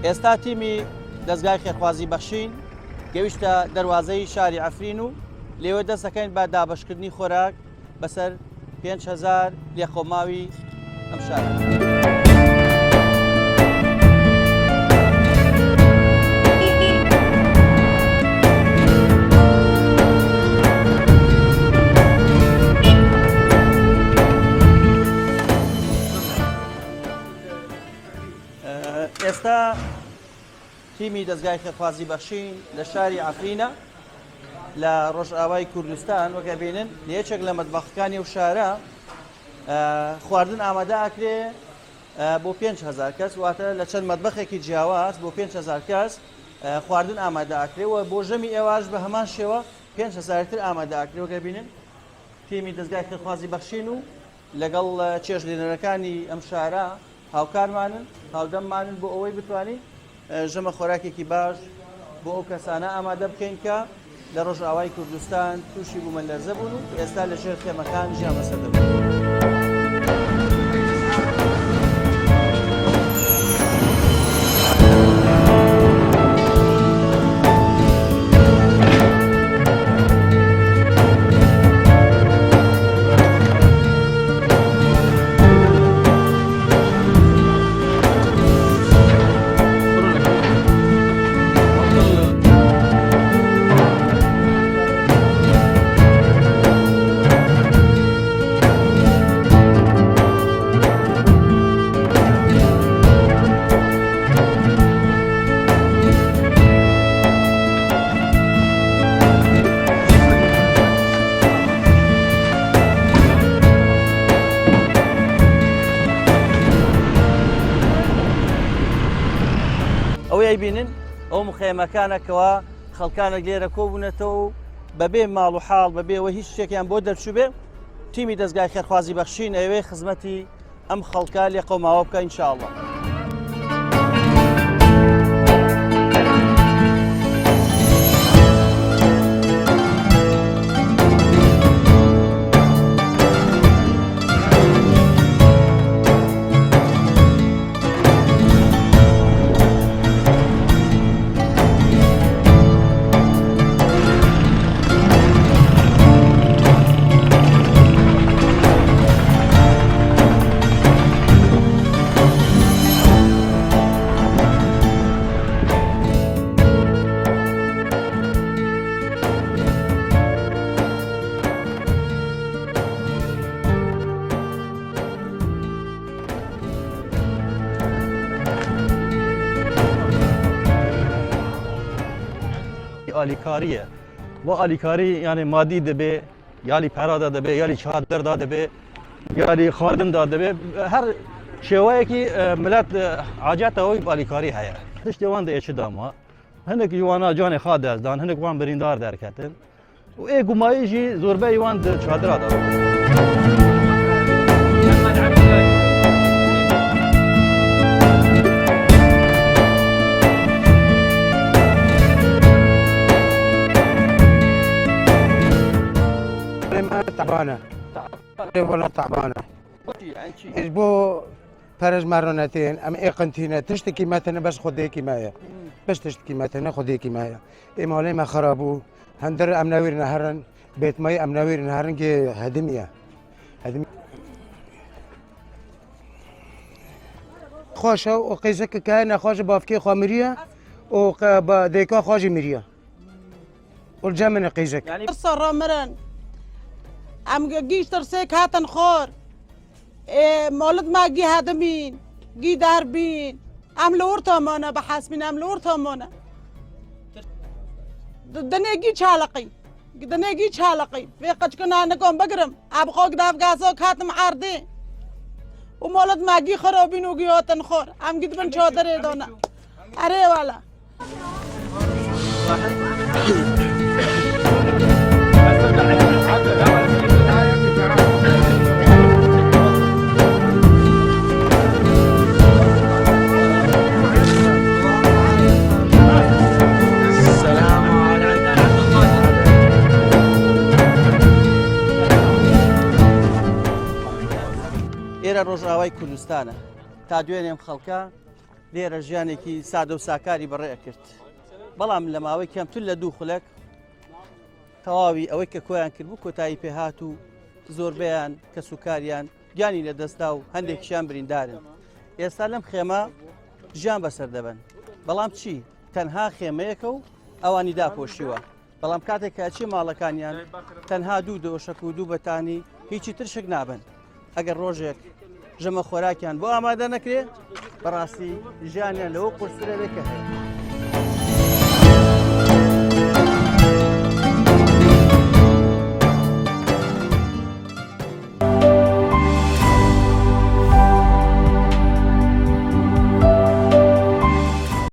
ئێستا تیمی دەستگای خێرخوازی بەخشین گەویشتە دەواازەی شاری عەفرین و لێوە دەست دەکەین بە دابەشکردنی خۆراک بەسەر 5,000 لێخۆماوی ئەم شارە. ئێستا تیمی دەستگای خێرخوازی بەخشین لە شاری عەفرینە لە ڕۆژئاوای کوردستان وەکە بینن لە یەکێک لە مەتبەخەکانی ئەو شارە خواردن ئامادە ئاکرێ بۆ 5,000 کەس واتە لە چەند مەتبەخێکی جیاواز بۆ 5,000 کەس خواردن ئامادە ئاکرێەوە بۆ ژەمی ئێواش بە هەمان شێوە 5,000 تر ئامادە ئاکرێ وەکە بینن تیمی دەستگای خێرخوازی بەخشین و لەگەڵ چێژلێنەرەکانی ئەم شارە هاوکارمانن هاودەممانن بۆ ئەوەی بتوانین ژەمە خۆراکێکی باش بۆ ئەو کەسانە ئامادە بکەین کە لە ڕۆژئاوای کوردستان تووشی بوومەلەرزە بوون و ئێستا لە ژێر خێمەکان ژیان بەسەر دەبن. ئەوەی بینن ئەو مخێمەکانەکەوە خەڵکانێک لێرە کۆبوونەتەوە و بەبێ ماڵ و حاڵ بەبێەوە هیچ شتێکیان بۆ دەرچوو بێ تیمی دەستگای خێرخوازی بەخشین ئەوەی خزمەتی ئەم خەڵکە لێ قەوماوە بکە ئینشاءڵڵا. ئالیکاریە بۆ ئالیکاری یعنی مادی دەبێ یالی پەرادا دەبێ یالی چادردا دەبێ یالی خواردندا دەبێ هەر شێوەیەکی ملەت حاجەتەوەی ئالیکاری هەیە تشتێوان دەیەچ داما هەندێک یوانە جوانی خوا دەستدان هەندێک وان بریندار دەرکەتن و ئێ گوماییژی زۆربەی وان چادرادا. تعبانة والله تعبانة بو فرج مرونتين ام اقنتينا تشتكي مثلا بس خديكي معايا بس تشتكي مثلا خديكي معايا امالي ما خرابو هندر امناوير نهرن بيت ماي امناوير نهرن كي هدمية خوشة وقيسك كان خوشة بافكي خامرية وديكا خوشة مريا والجامن قيسك يعني صار مرن ام گیش ترسک هاتن خور مولد ما گی هدمین گی دربین ام لور تامانه بحسبین ام لور تامانه دنیگی چالقی في قد كنا نقوم بقرم ابقوك داف قاسوك هاتم عارضي ومولد ما گی خرابين وگي هاتن خور ام قد بن شادر دونا اري والا ئێرە ڕۆژئاوای کوردستانە تا دوێنێم خەڵکە لێرە ژیانێکی سادە و ساکاری بەڕێ کرد بەڵام لە ماوەی کەمتر لە 2 خولەک تەواوی ئەوەی کە کۆیان کرد بوو کۆتایی پێهات و زۆربیان کە سوکاریان گیانی لە دەستا و هەندێکیان بریندارن ئێستا لەم خێمە ژیان بەسەر دەبن بەڵام چی تەنها خێمەیەکە و ئەوانی داپۆشیوە بەڵام کاتێک کاچی ماڵەکانیان تەنها 2 دۆشک و 2 بەتانی هیچی ترشک نابن ئەگەر ڕۆژێک ژەمە خۆراکیان بۆ ئامادە نەکرێ بەڕاستی ژیانیان لەوە قورسرە لێکە هەیە